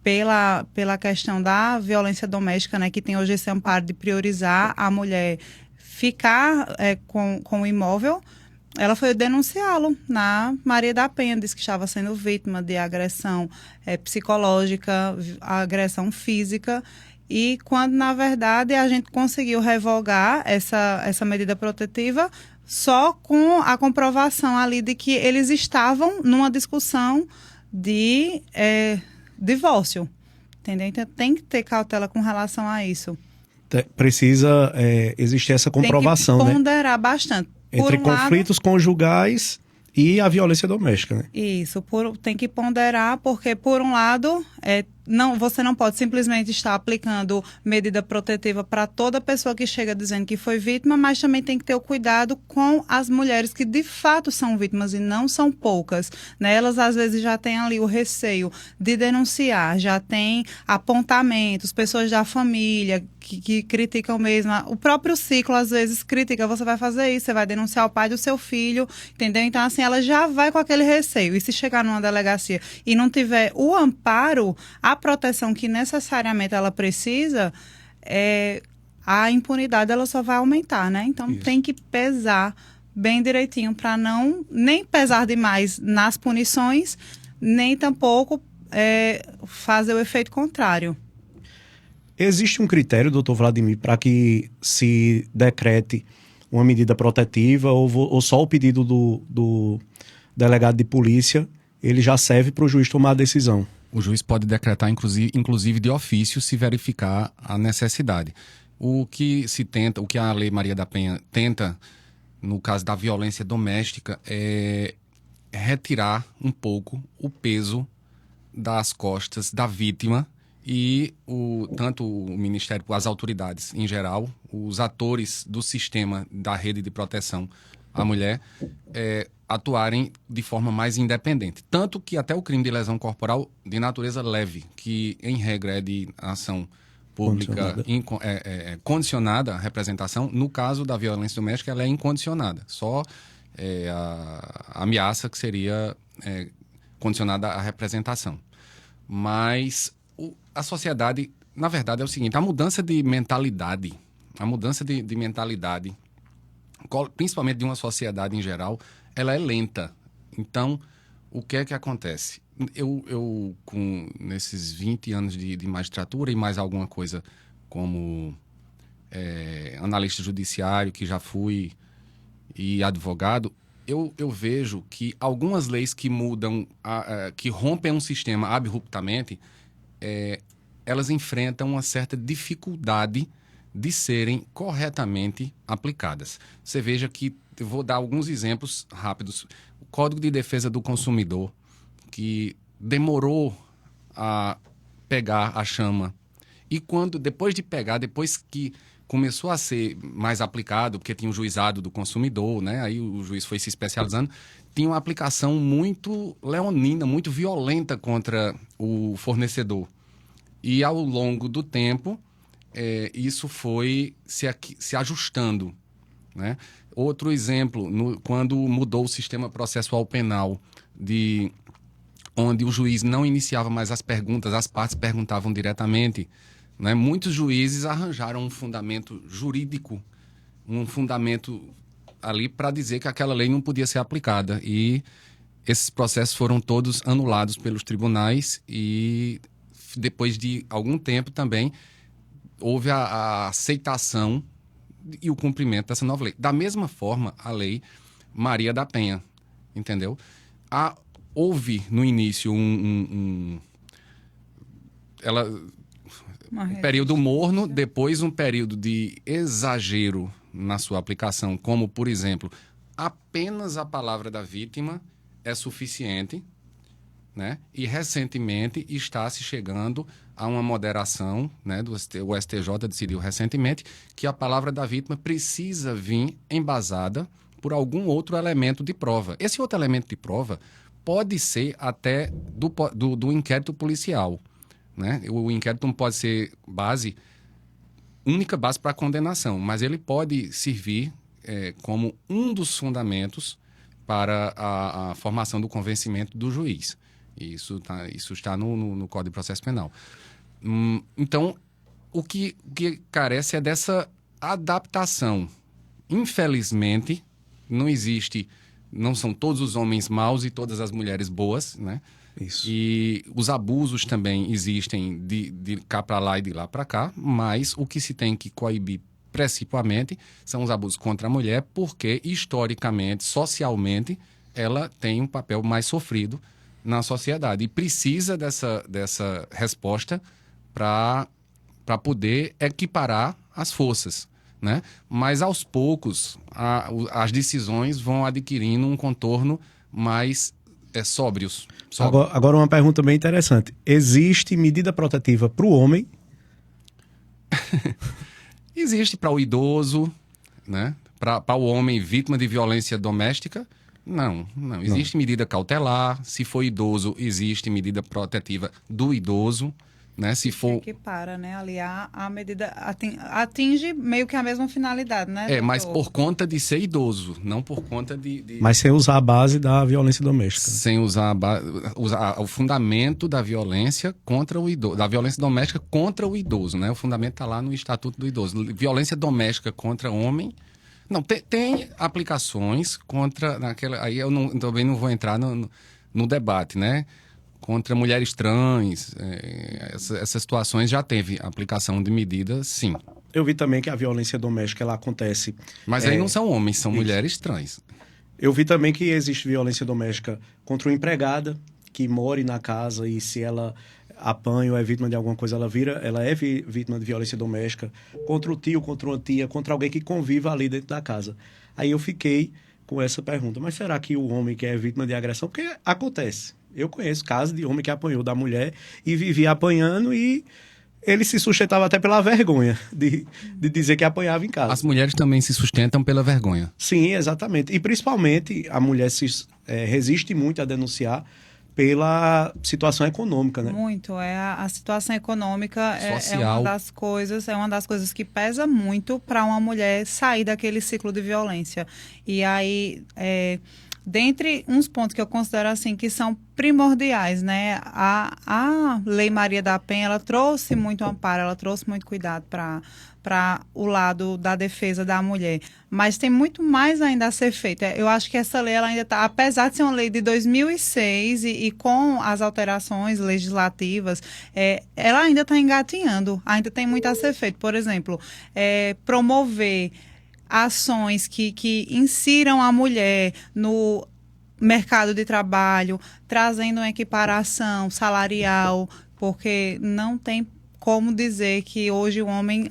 pela questão da violência doméstica, né, que tem hoje esse amparo de priorizar a mulher ficar com o imóvel. Ela foi denunciá-lo na Maria da Penha, disse que estava sendo vítima de agressão psicológica, agressão física, e quando, na verdade, a gente conseguiu revogar essa medida protetiva só com a comprovação ali de que eles estavam numa discussão de divórcio, entendeu? Então, tem que ter cautela com relação a isso. Precisa existir essa comprovação, tem que ponderar bastante. Entre conflitos conjugais e a violência doméstica, né? Isso, tem que ponderar, porque, por um lado, você não pode simplesmente estar aplicando medida protetiva para toda pessoa que chega dizendo que foi vítima, mas também tem que ter o cuidado com as mulheres que de fato são vítimas, e não são poucas, né? Elas às vezes já têm ali o receio de denunciar, já tem apontamentos, pessoas da família que criticam mesmo. O próprio ciclo às vezes critica: você vai fazer isso, você vai denunciar o pai do seu filho, entendeu? Então, assim, ela já vai com aquele receio. E se chegar numa delegacia e não tiver o amparo, a proteção que necessariamente ela precisa, a impunidade ela só vai aumentar, né? Então, isso. Tem que pesar bem direitinho para não nem pesar demais nas punições, nem tampouco fazer o efeito contrário. Existe um critério, doutor Vladimir, para que se decrete uma medida protetiva, ou só o pedido do delegado de polícia, ele já serve para o juiz tomar a decisão? O juiz pode decretar, inclusive de ofício, se verificar a necessidade. O que a Lei Maria da Penha tenta, no caso da violência doméstica, é retirar um pouco o peso das costas da vítima, e tanto o Ministério, as autoridades em geral, os atores do sistema da rede de proteção à mulher, atuarem de forma mais independente. Tanto que até o crime de lesão corporal de natureza leve, que em regra é de ação pública condicionada à representação, no caso da violência doméstica ela é incondicionada. Só a ameaça que seria condicionada à representação. Mas a sociedade, na verdade, é o seguinte: a mudança de mentalidade, principalmente de uma sociedade em geral, ela é lenta. Então, o que é que acontece? Eu nesses 20 anos de magistratura e mais alguma coisa como analista judiciário, que já fui, e advogado, eu vejo que algumas leis que mudam, que rompem um sistema abruptamente, elas enfrentam uma certa dificuldade de serem corretamente aplicadas. Você veja que, eu vou dar alguns exemplos rápidos. O Código de Defesa do Consumidor, que demorou a pegar a chama, e depois que começou a ser mais aplicado, porque tinha o juizado do consumidor, né? Aí o juiz foi se especializando, tinha uma aplicação muito leonina, muito violenta contra o fornecedor. E ao longo do tempo, isso foi se ajustando, né? Outro exemplo, quando mudou o sistema processual penal, onde o juiz não iniciava mais as perguntas, as partes perguntavam diretamente, né? Muitos juízes arranjaram um fundamento jurídico um fundamento ali para dizer que aquela lei não podia ser aplicada. E esses processos foram todos anulados pelos tribunais e depois de algum tempo também houve a aceitação e o cumprimento dessa nova lei. Da mesma forma, a lei Maria da Penha, entendeu? Houve no início um período morno, depois um período de exagero na sua aplicação, como, por exemplo, apenas a palavra da vítima é suficiente, né? E recentemente está se chegando a uma moderação, né? O STJ decidiu recentemente que a palavra da vítima precisa vir embasada por algum outro elemento de prova. Esse outro elemento de prova pode ser até do inquérito policial, né? O inquérito não pode ser única base para a condenação, mas ele pode servir como um dos fundamentos para a formação do convencimento do juiz. Isso está no Código de Processo Penal. Então, o que carece é dessa adaptação. Infelizmente, não são todos os homens maus e todas as mulheres boas, né? Isso. E os abusos também existem de cá para lá e de lá para cá, mas o que se tem que coibir principalmente são os abusos contra a mulher, porque historicamente, socialmente, ela tem um papel mais sofrido na sociedade e precisa dessa resposta para poder equiparar as forças, né? Mas aos poucos as decisões vão adquirindo um contorno mais sóbrios. Agora uma pergunta bem interessante. Existe medida protetiva para o homem? Existe para o idoso, né? Para o homem vítima de violência doméstica? Não. Existe medida cautelar. Se for idoso, existe medida protetiva do idoso, né? Se for... Equipara, né? Ali a medida atinge meio que a mesma finalidade, né? Mas por conta de ser idoso, não por conta de... Mas sem usar a base da violência doméstica. Sem usar o fundamento da violência contra o idoso, da violência doméstica contra o idoso, né? O fundamento está lá no Estatuto do Idoso. Violência doméstica contra homem... Não, tem aplicações contra... aí eu também não vou entrar no debate, né? Contra mulheres trans, essas situações já teve aplicação de medidas, sim. Eu vi também que a violência doméstica ela acontece... Mas aí não são homens, são mulheres trans. Eu vi também que existe violência doméstica contra uma empregada que mora na casa e se ela apanha ou é vítima de alguma coisa, ela é vítima de violência doméstica contra o tio, contra uma tia, contra alguém que conviva ali dentro da casa. Aí eu fiquei com essa pergunta, mas será que o homem que é vítima de agressão... Porque acontece. Eu conheço casos de homem que apanhou da mulher e vivia apanhando e ele se sustentava até pela vergonha de dizer que apanhava em casa. As mulheres também se sustentam pela vergonha. Sim, exatamente. E principalmente a mulher resiste muito a denunciar pela situação econômica, né? Muito. A situação econômica social. É uma das coisas que pesa muito para uma mulher sair daquele ciclo de violência. E aí... dentre uns pontos que eu considero assim que são primordiais, né? A Lei Maria da Penha, ela trouxe muito amparo, ela trouxe muito cuidado para o lado da defesa da mulher. Mas tem muito mais ainda a ser feito. Eu acho que essa lei ela ainda está, apesar de ser uma lei de 2006 e com as alterações legislativas, ela ainda está engatinhando, ainda tem muito a ser feito. Por exemplo, promover ações que insiram a mulher no mercado de trabalho, trazendo uma equiparação salarial, porque não tem como dizer que hoje o homem,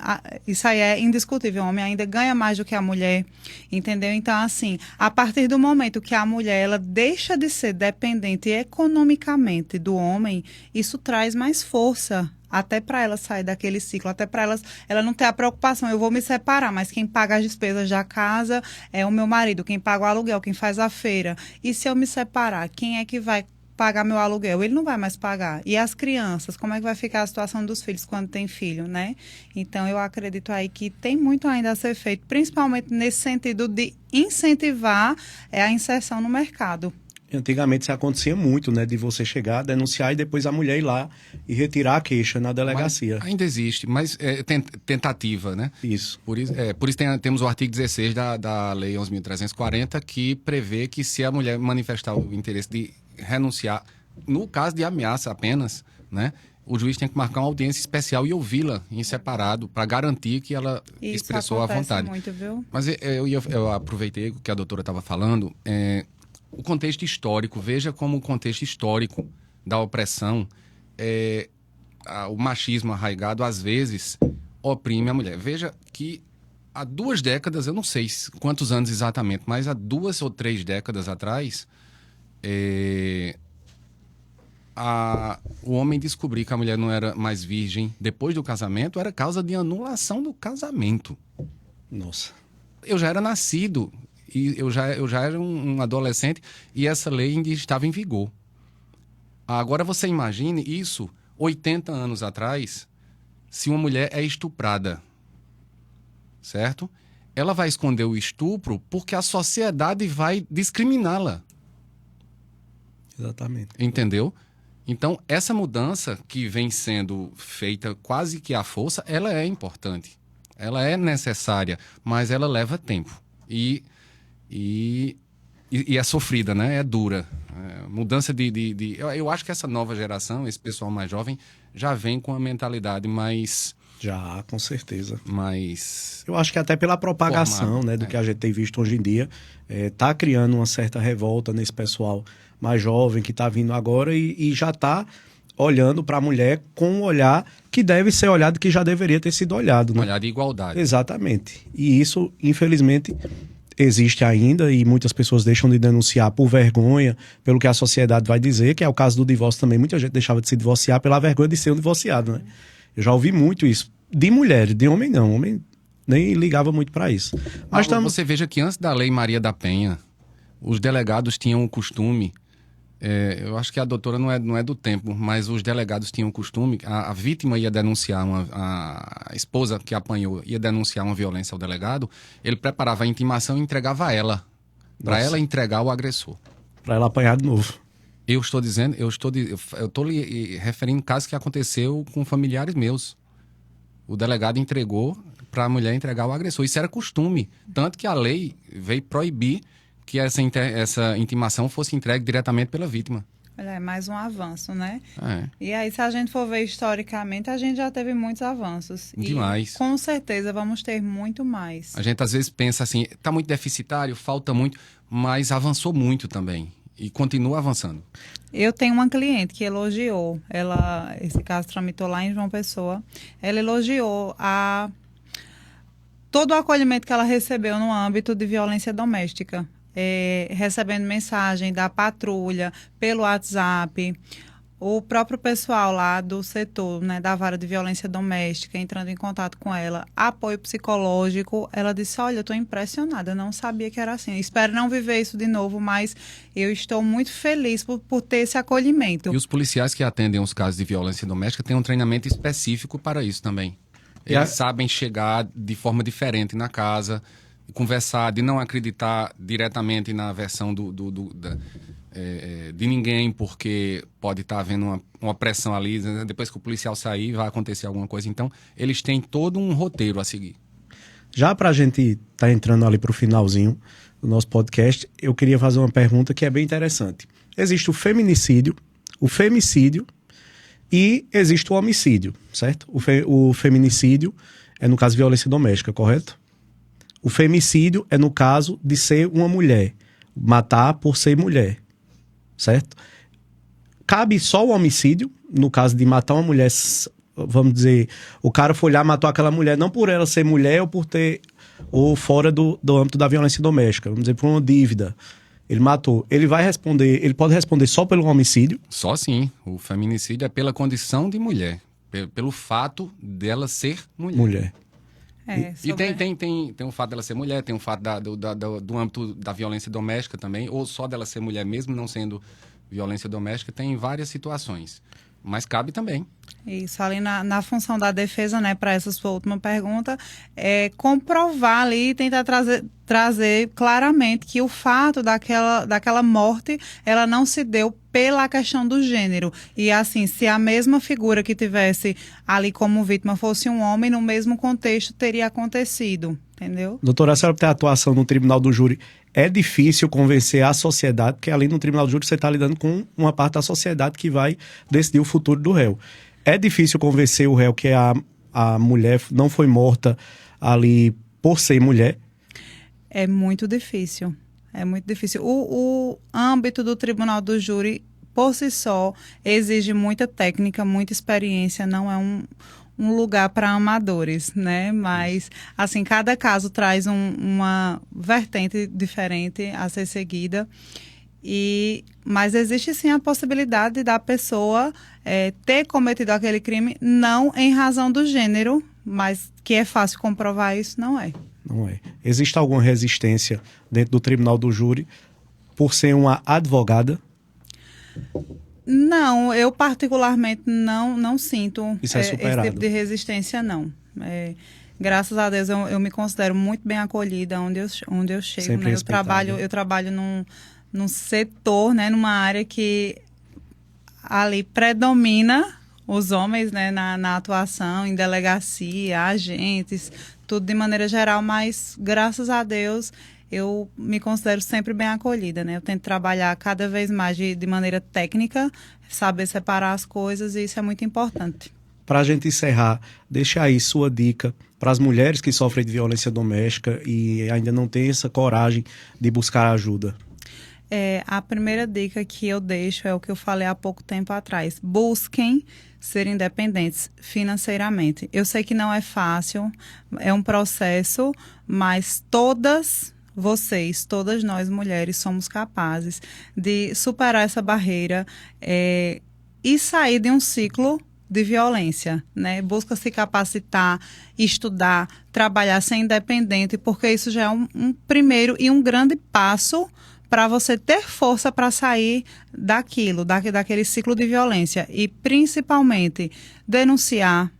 isso aí é indiscutível, o homem ainda ganha mais do que a mulher, entendeu? Então, assim, a partir do momento que a mulher ela deixa de ser dependente economicamente do homem, isso traz mais força até para ela sair daquele ciclo, até para ela não ter a preocupação, eu vou me separar, mas quem paga as despesas da casa é o meu marido, quem paga o aluguel, quem faz a feira. E se eu me separar, quem é que vai pagar meu aluguel? Ele não vai mais pagar. E as crianças, como é que vai ficar a situação dos filhos quando tem filho, né? Então, eu acredito aí que tem muito ainda a ser feito, principalmente nesse sentido de incentivar a inserção no mercado. Antigamente isso acontecia muito, né? De você chegar, denunciar e depois a mulher ir lá e retirar a queixa na delegacia. Mas ainda existe, mas é tentativa, né? Isso. Por isso temos o artigo 16 da Lei 11.340, que prevê que se a mulher manifestar o interesse de renunciar, no caso de ameaça apenas, né? O juiz tem que marcar uma audiência especial e ouvi-la em separado para garantir que ela expressou a vontade. Muito, viu? Mas eu aproveitei o que a doutora estava falando. O contexto histórico, veja como o contexto histórico da opressão, o machismo arraigado, às vezes, oprime a mulher. Veja que há 2 décadas, eu não sei quantos anos exatamente, mas há 2 ou 3 décadas atrás, o homem descobrir que a mulher não era mais virgem depois do casamento era causa de anulação do casamento. Nossa. Eu já era nascido e eu já era um adolescente e essa lei ainda estava em vigor. Agora você imagine isso 80 anos atrás, se uma mulher é estuprada, certo? Ela vai esconder o estupro porque a sociedade vai discriminá-la. Exatamente. Entendeu? Então, essa mudança que vem sendo feita quase que à força, ela é importante. Ela é necessária, mas ela leva tempo. E é sofrida, né? É dura. Mudança eu acho que essa nova geração, esse pessoal mais jovem, já vem com a mentalidade mais... Já, com certeza. mais... Eu acho que até pela propagação, formada, né, do que a gente tem visto hoje em dia, tá criando uma certa revolta nesse pessoal mais jovem que está vindo agora e já está olhando para a mulher com um olhar que deve ser olhado, que já deveria ter sido olhado. Né? Um olhar de igualdade. Exatamente. E isso, infelizmente, existe ainda e muitas pessoas deixam de denunciar por vergonha, pelo que a sociedade vai dizer, que é o caso do divórcio também. Muita gente deixava de se divorciar pela vergonha de ser um divorciado, né? Eu já ouvi muito isso. De mulheres, de homem não. Homem nem ligava muito para isso. Mas Você veja que antes da Lei Maria da Penha, os delegados tinham o costume... eu acho que a doutora não é do tempo, mas os delegados tinham o costume... A vítima ia denunciar, a esposa que apanhou ia denunciar uma violência ao delegado, ele preparava a intimação e entregava a ela. Para ela entregar o agressor. Para ela apanhar de novo. Eu estou lhe referindo casos que aconteceu com familiares meus. O delegado entregou para a mulher entregar o agressor. Isso era costume. Tanto que a lei veio proibir que essa intimação fosse entregue diretamente pela vítima. Olha, é mais um avanço, né? É. E aí, se a gente for ver historicamente, a gente já teve muitos avanços. Demais. E com certeza vamos ter muito mais. A gente às vezes pensa assim, está muito deficitário, falta muito, mas avançou muito também. E continua avançando. Eu tenho uma cliente que elogiou, esse caso tramitou lá em João Pessoa, ela elogiou todo o acolhimento que ela recebeu no âmbito de violência doméstica, recebendo mensagem da patrulha, pelo WhatsApp, o próprio pessoal lá do setor, né, da vara de violência doméstica, entrando em contato com ela, apoio psicológico. Ela disse, olha, eu estou impressionada, não sabia que era assim. Espero não viver isso de novo, mas eu estou muito feliz por ter esse acolhimento. E os policiais que atendem os casos de violência doméstica têm um treinamento específico para isso também. Eles sabem chegar de forma diferente na casa, conversar, de não acreditar diretamente na versão de ninguém, porque pode estar havendo uma pressão ali, né? Depois que o policial sair vai acontecer alguma coisa. Então, eles têm todo um roteiro a seguir. Já para a gente estar entrando ali para o finalzinho do nosso podcast, eu queria fazer uma pergunta que é bem interessante. Existe o feminicídio, o femicídio e existe o homicídio, certo? O feminicídio é no caso de violência doméstica, correto? O femicídio é no caso de ser uma mulher, matar por ser mulher. Certo? Cabe só o homicídio, no caso de matar uma mulher, vamos dizer, o cara foi lá, matou aquela mulher, não por ela ser mulher ou fora do âmbito da violência doméstica, vamos dizer, por uma dívida. Ele matou. Ele pode responder só pelo homicídio? Só sim. O feminicídio é pela condição de mulher, pelo fato dela ser mulher. E tem o fato dela ser mulher, tem o fato do âmbito da violência doméstica também, ou só dela ser mulher mesmo não sendo Violência doméstica tem várias situações, mas cabe também. Isso, ali na função da defesa, né, para essa sua última pergunta, é comprovar ali e tentar trazer claramente que o fato daquela morte, ela não se deu pela questão do gênero. E assim, se a mesma figura que tivesse ali como vítima fosse um homem, no mesmo contexto teria acontecido, entendeu? Doutora, a senhora tem atuação no tribunal do júri. É difícil convencer a sociedade, porque ali no tribunal do júri você está lidando com uma parte da sociedade que vai decidir o futuro do réu. É difícil convencer o réu que a mulher não foi morta ali por ser mulher? É muito difícil. É muito difícil. O âmbito do tribunal do júri, por si só, exige muita técnica, muita experiência. Não é um lugar para amadores, né? Mas, assim, cada caso traz uma vertente diferente a ser seguida. Mas existe sim a possibilidade da pessoa ter cometido aquele crime, não em razão do gênero, mas que é fácil comprovar isso, não é. Não é. Existe alguma resistência dentro do tribunal do júri por ser uma advogada? Não, eu particularmente não sinto Isso é superado. esse tipo de resistência, não. Graças a Deus eu me considero muito bem acolhida onde eu chego. Sempre Né? respeitada. Eu trabalho num setor, né, numa área que ali predomina os homens, né, na atuação, em delegacia, agentes, tudo de maneira geral, mas graças a Deus eu me considero sempre bem acolhida, né? Eu tento trabalhar cada vez mais de maneira técnica, saber separar as coisas, e isso é muito importante. Para a gente encerrar, deixa aí sua dica para as mulheres que sofrem de violência doméstica e ainda não têm essa coragem de buscar ajuda. A primeira dica que eu deixo é o que eu falei há pouco tempo atrás. Busquem ser independentes financeiramente. Eu sei que não é fácil, é um processo, mas todas nós mulheres, somos capazes de superar essa barreira e sair de um ciclo de violência, né? Busca se capacitar, estudar, trabalhar, ser independente, porque isso já é um primeiro e um grande passo para você ter força para sair daquele ciclo de violência. E, principalmente, denunciar,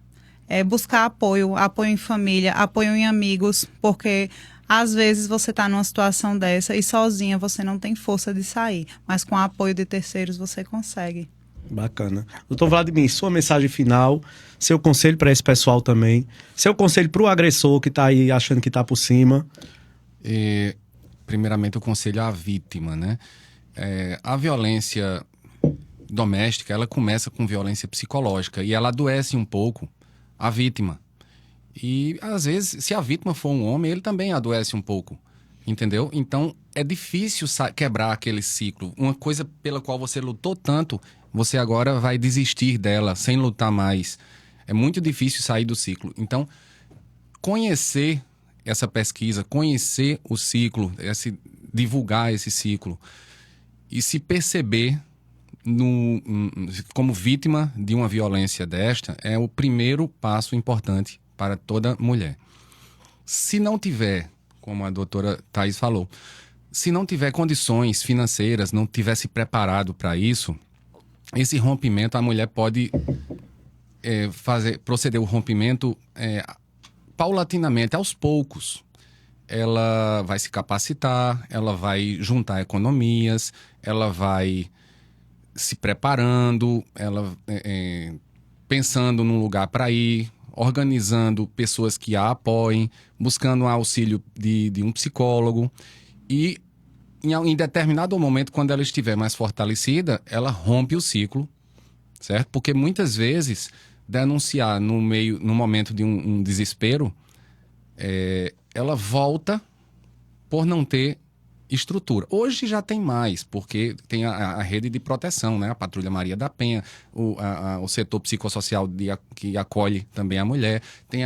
buscar apoio em família, apoio em amigos, porque, às vezes, você está numa situação dessa e sozinha você não tem força de sair, mas com o apoio de terceiros você consegue. Bacana. Doutor Vladimir, sua mensagem final, seu conselho para esse pessoal também, seu conselho para o agressor que está aí achando que está por cima. Primeiramente, eu aconselho à vítima, né? A violência doméstica, ela começa com violência psicológica e ela adoece um pouco a vítima. E, às vezes, se a vítima for um homem, ele também adoece um pouco, entendeu? Então, é difícil quebrar aquele ciclo. Uma coisa pela qual você lutou tanto, você agora vai desistir dela sem lutar mais. É muito difícil sair do ciclo. Então, conhecer essa pesquisa, conhecer o ciclo, divulgar esse ciclo e se perceber como vítima de uma violência desta é o primeiro passo importante para toda mulher. Se não tiver, como a doutora Thaís falou, se não tiver condições financeiras, não tiver se preparado para isso, esse rompimento, a mulher pode proceder o rompimento paulatinamente, aos poucos. Ela vai se capacitar, ela vai juntar economias, ela vai se preparando, ela pensando num lugar para ir, organizando pessoas que a apoiem, buscando o auxílio de um psicólogo e em determinado momento, quando ela estiver mais fortalecida, ela rompe o ciclo, certo? Porque muitas vezes denunciar no momento de um desespero, ela volta por não ter estrutura. Hoje já tem mais, porque tem a rede de proteção, né? A Patrulha Maria da Penha, o setor psicossocial que acolhe também a mulher, tem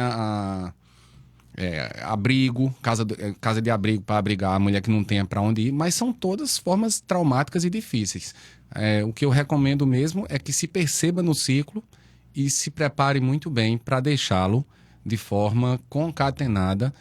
abrigo, casa de abrigo para abrigar a mulher que não tenha para onde ir, mas são todas formas traumáticas e difíceis. O que eu recomendo mesmo é que se perceba no ciclo e se prepare muito bem para deixá-lo de forma concatenada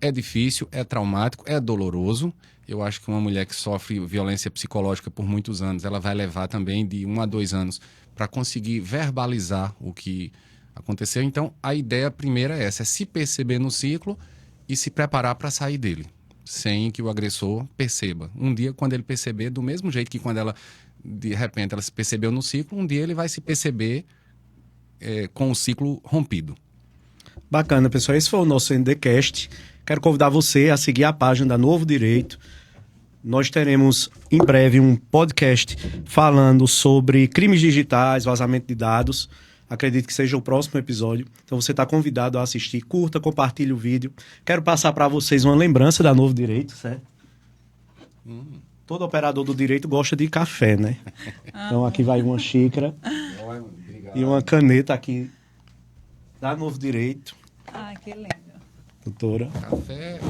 É difícil, é traumático, é doloroso. Eu acho que uma mulher que sofre violência psicológica por muitos anos, ela vai levar também de 1 a 2 anos para conseguir verbalizar o que aconteceu. Então, a ideia primeira é essa, é se perceber no ciclo e se preparar para sair dele, sem que o agressor perceba. Um dia, quando ele perceber, do mesmo jeito que quando ela, de repente, ela se percebeu no ciclo, um dia ele vai se perceber com o ciclo rompido. Bacana, pessoal. Esse foi o nosso NDcast. Quero convidar você a seguir a página da Novo Direito. Nós teremos em breve um podcast falando sobre crimes digitais, vazamento de dados. Acredito que seja o próximo episódio. Então você está convidado a assistir. Curta, compartilhe o vídeo. Quero passar para vocês uma lembrança da Novo Direito, certo? Todo operador do direito gosta de café, né? Então aqui vai uma xícara e uma caneta aqui da Novo Direito. Ah, que lindo. Doutora. Café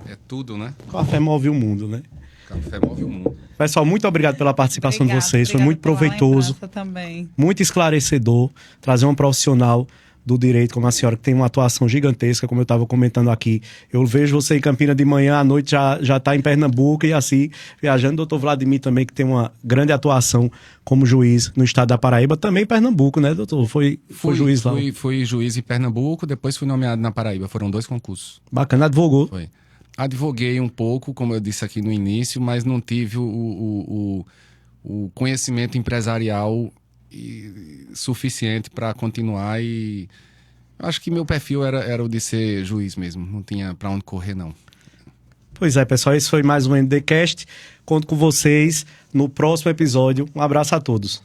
é tudo, né? Café move o mundo, né? Café move o mundo. Pessoal, muito obrigado pela participação de vocês. Foi muito Obrigada pela proveitoso, lembrança também. muito esclarecedor. Trazer um profissional do direito como a senhora, que tem uma atuação gigantesca, como eu estava comentando aqui. Eu vejo você em Campina de manhã, à noite já está em Pernambuco e assim, viajando. Doutor Vladimir também, que tem uma grande atuação como juiz no estado da Paraíba, também em Pernambuco, né, doutor? Foi juiz lá. Fui juiz em Pernambuco, depois fui nomeado na Paraíba. Foram 2 concursos. Bacana, advogou. Foi. Advoguei um pouco, como eu disse aqui no início, mas não tive o conhecimento empresarial suficiente para continuar e acho que meu perfil era o de ser juiz mesmo, não tinha para onde correr não. Pois é, pessoal, esse foi mais um NDcast. Conto com vocês no próximo episódio. Um abraço a todos.